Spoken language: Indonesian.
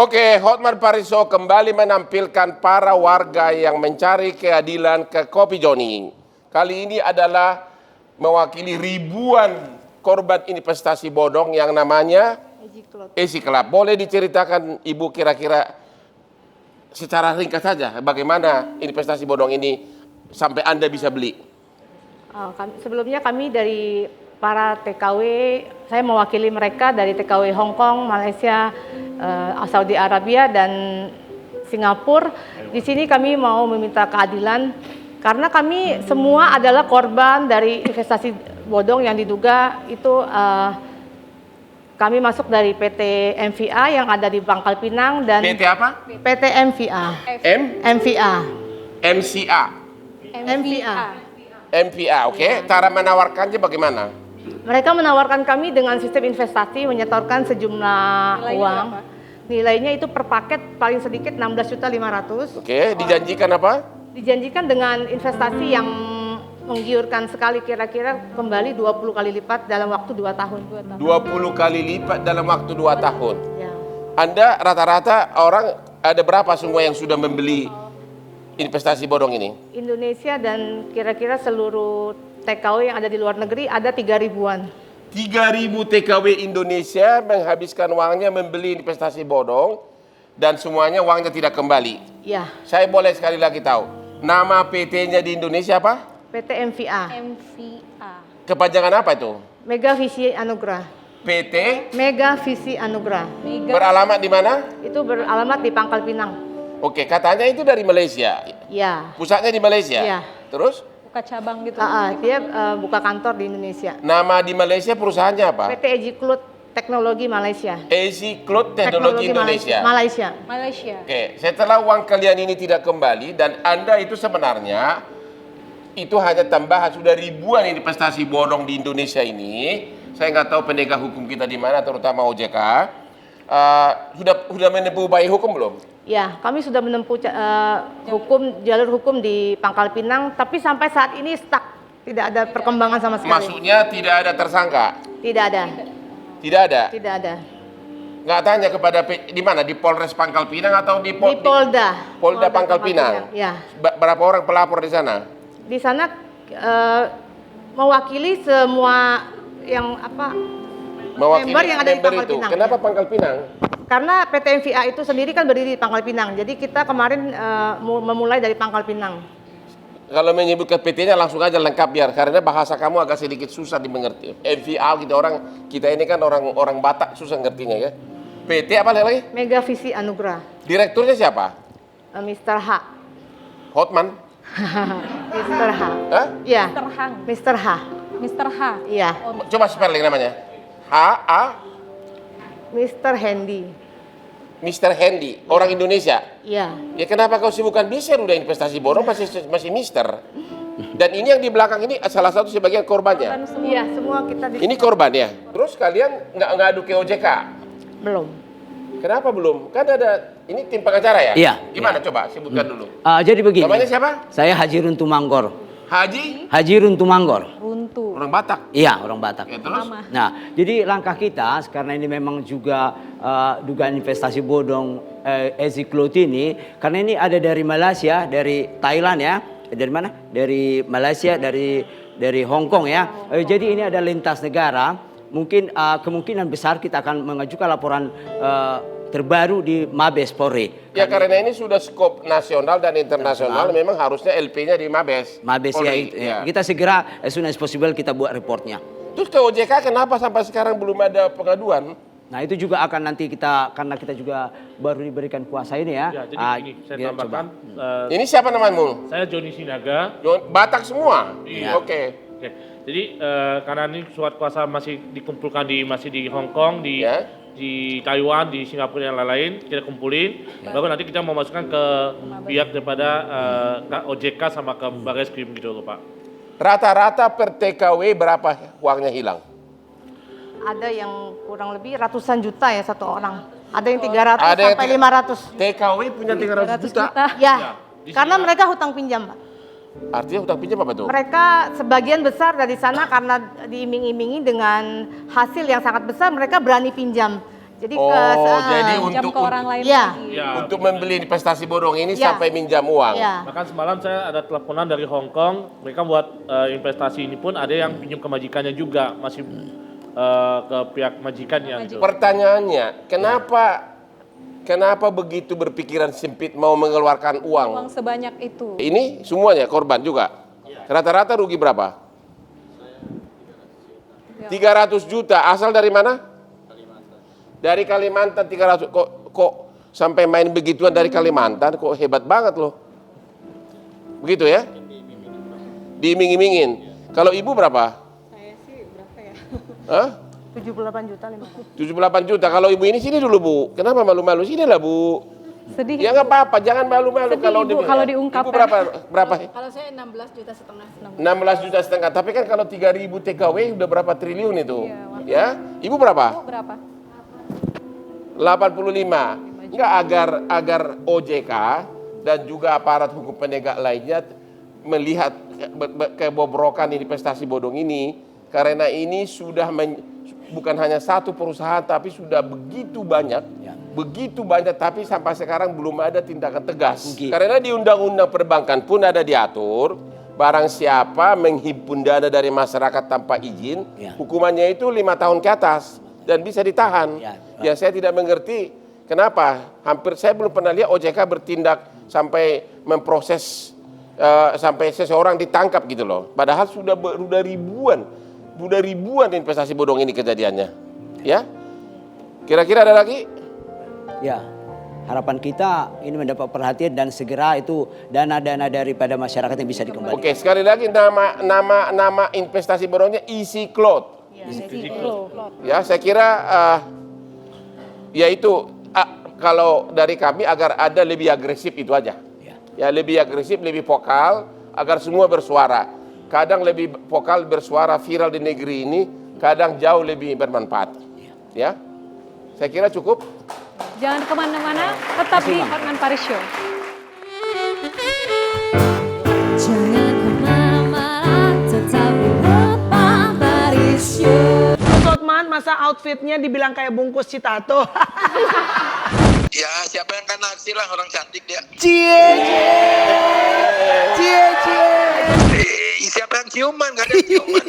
Oke, Hotman Parisot kembali menampilkan para warga yang mencari keadilan ke Kopi Joni. Kali ini adalah mewakili ribuan korban investasi bodong yang namanya Easy Club. Boleh diceritakan Ibu kira-kira secara ringkas saja bagaimana investasi bodong ini sampai Anda bisa beli? Sebelumnya kami dari para TKW, saya mewakili mereka dari TKW Hong Kong, Malaysia, Saudi Arabia, dan Singapura. Di sini kami mau meminta keadilan karena kami semua adalah korban dari investasi bodong yang diduga itu. Kami masuk dari PT MVA yang ada di Pangkal Pinang dan PT apa? PT MVA. MVA. MCA. MVA. MVA, oke. Cara menawarkannya bagaimana? Mereka menawarkan kami dengan sistem investasi menyetorkan sejumlah uang. Nilainya itu per paket paling sedikit 16.500.000. Oke, dijanjikan apa? Dijanjikan dengan investasi yang menggiurkan sekali, kira-kira kembali 20 kali lipat dalam waktu 2 tahun. 20 kali lipat dalam waktu 2 tahun. Ya. Anda rata-rata orang ada berapa semua yang sudah membeli investasi bodong ini? Indonesia dan kira-kira seluruh TKW yang ada di luar negeri ada 3.000-an. 3.000 TKW Indonesia menghabiskan uangnya membeli investasi bodong dan semuanya uangnya tidak kembali. Ya. Saya boleh sekali lagi tahu, nama PT-nya di Indonesia apa? PT MVA. MVA. Kepanjangan apa itu? Mega Visi Anugrah. PT Mega Visi Anugrah. beralamat di mana? Itu beralamat di Pangkal Pinang. Oke, katanya itu dari Malaysia. Ya. Pusatnya di Malaysia. Ya. Terus? Buka cabang gitu. Dia buka kantor di Indonesia. Nama di Malaysia perusahaannya apa? PT Ejiklut Teknologi Malaysia. Easy Cloud Teknologi Indonesia. Malaysia. Malaysia. Oke, setelah uang kalian ini tidak kembali dan Anda itu sebenarnya itu hanya tambahan sudah ribuan investasi bodong di Indonesia ini. Saya nggak tahu penegak hukum kita di mana, terutama OJK. Sudah menempuh baik hukum belum? Ya, kami sudah menempuh jalur hukum di Pangkal Pinang, tapi sampai saat ini stuck, tidak ada perkembangan sama sekali. Maksudnya tidak ada tersangka? Tidak ada. Tidak ada? Tidak ada. Nggak tanya kepada di mana? Di Polres Pangkal Pinang atau di Polda? Polda Pangkal Pinang. Ya. Berapa orang pelapor di sana? Di sana mewakili semua yang Mewakili member yang ada di Pangkal itu. Pinang. Kenapa Pangkal Pinang? Karena PT MVA itu sendiri kan berdiri di Pangkal Pinang. Jadi kita kemarin memulai dari Pangkal Pinang. Kalau menyebutkan PT-nya langsung aja lengkap biar karena bahasa kamu agak sedikit susah dimengerti. MVA kita ini kan orang Batak susah ngertinya ya. PT apa lagi? Mega Visi Anugrah. Direkturnya siapa? Mr. H. Hotman? Mr. H. Hah? Iya. Mr. Hang. Mr. H. Mr. H. Iya. Coba spelling namanya. H-A Mr. Handy. Mr. Handy, orang Indonesia. Iya. Ya kenapa kau sibukkan Mister udah investasi bodong masih Mister. Dan ini yang di belakang ini salah satu sebagian korbannya. Iya, semua kita di Ini korbannya. Terus kalian nggak ngadu ke OJK? belum. Kenapa belum? Kan ada ini tim pengacara ya? Iya. Gimana coba sebutkan dulu. Jadi begini. Namanya siapa? Saya Haji Runtu Manggor. Haji Runtu Manggor. Runtu. orang Batak. Iya, orang Batak. Ya, terus? Nah, jadi langkah kita karena ini memang juga dugaan investasi bodong Easy Cloud ini, karena ini ada dari Malaysia, dari Thailand ya, dari mana? Dari Malaysia, dari Hong Kong ya. Jadi ini ada lintas negara. Mungkin kemungkinan besar kita akan mengajukan laporan terbaru di Mabes Polri. Ya karena ini sudah skop nasional dan internasional, memang harusnya LP-nya di Mabes. Mabes Polri, ya. Kita segera as soon as possible kita buat reportnya. Terus ke OJK kenapa sampai sekarang belum ada pengaduan? Nah itu juga akan nanti kita, karena kita juga baru diberikan kuasa ini ya. Ya, jadi ini saya ya, tambahkan. Ini siapa namamu? Saya Joni Sinaga. Batak semua? Iya. Oke. Oke. Jadi karena ini surat kuasa masih dikumpulkan masih di Hong Kong, di Taiwan, di Singapura dan lain-lain, kita kumpulin. Baru nanti kita mau masukkan ke pihak daripada OJK sama ke Barreskrim gitu loh Pak. Rata-rata per TKW berapa uangnya hilang? Ada yang kurang lebih ratusan juta ya satu orang. Ada yang 300 Ada yang sampai 500. TKW punya 300 juta? Ya, di karena sini- mereka hutang pinjam, Pak. Artinya hutang pinjam apa tuh? Mereka sebagian besar dari sana karena diiming-imingi dengan hasil yang sangat besar, mereka berani pinjam. Jadi jadi Jam untuk ke orang lain Iya. lagi. Ya, untuk membeli investasi bodong ini Ya. sampai minjam uang. Ya. bahkan semalam saya ada teleponan dari Hong Kong, mereka buat investasi ini pun ada yang pinjam ke majikannya juga, masih ke pihak majikannya. Gitu. Pertanyaannya, kenapa begitu berpikiran sempit mau mengeluarkan Uang uang? sebanyak itu. Ini semuanya korban juga. Rata-rata rugi berapa? 300 juta. Asal dari mana? Dari Kalimantan 300. Kok sampai main begituan dari Kalimantan? Kok hebat banget loh. Begitu ya? Diiming-imingin. Kalau ibu berapa? Saya sih berapa ya? Hah? 78 juta 50. 78 juta. Kalau ibu ini sini dulu bu. Kenapa malu-malu? Sini lah bu. Sedih. Ya nggak apa-apa. Jangan malu-malu Sedih, kalau Ibu, kalau diungkapkan. Ibu berapa? Kalau saya 16 juta setengah. 16 juta setengah. Tapi kan kalau 3.000 TKW udah berapa triliun itu? Iya, Ya. Ibu berapa? Oh, berapa? 85. Enggak, agar OJK dan juga aparat hukum penegak lainnya melihat kebobrokan investasi bodong ini, karena ini sudah bukan hanya satu perusahaan tapi sudah begitu banyak, tapi sampai sekarang belum ada tindakan tegas. Karena di Undang-Undang Perbankan pun ada diatur, barang siapa menghimpun dana dari masyarakat tanpa izin, hukumannya itu 5 tahun ke atas dan bisa ditahan. Ya, saya tidak mengerti kenapa. Hampir saya belum pernah lihat OJK bertindak sampai memproses sampai seseorang ditangkap gitu loh. Padahal sudah ribuan investasi bodong ini kejadiannya. Ya, kira-kira ada lagi? Ya, harapan kita ini mendapat perhatian dan segera itu dana-dana daripada masyarakat yang bisa dikembalikan. Oke, sekali lagi nama investasi bodongnya Easy Cloth. Ya, saya kira yaitu kalau dari kami agar ada lebih agresif itu aja. Ya, lebih agresif, lebih vokal agar semua bersuara. Kadang lebih vokal bersuara viral di negeri ini, kadang jauh lebih bermanfaat. Ya, saya kira cukup. Jangan kemana-mana, tetap di Hotman Paris Show. Jangan kemana-mana, tetap di Hotman Paris Show. Hotman, masa outfitnya dibilang kayak bungkus citato? Ya, siapa yang kena aksi lah, orang cantik dia. Cie. Siapa yang ciuman, gak ada yang ciuman.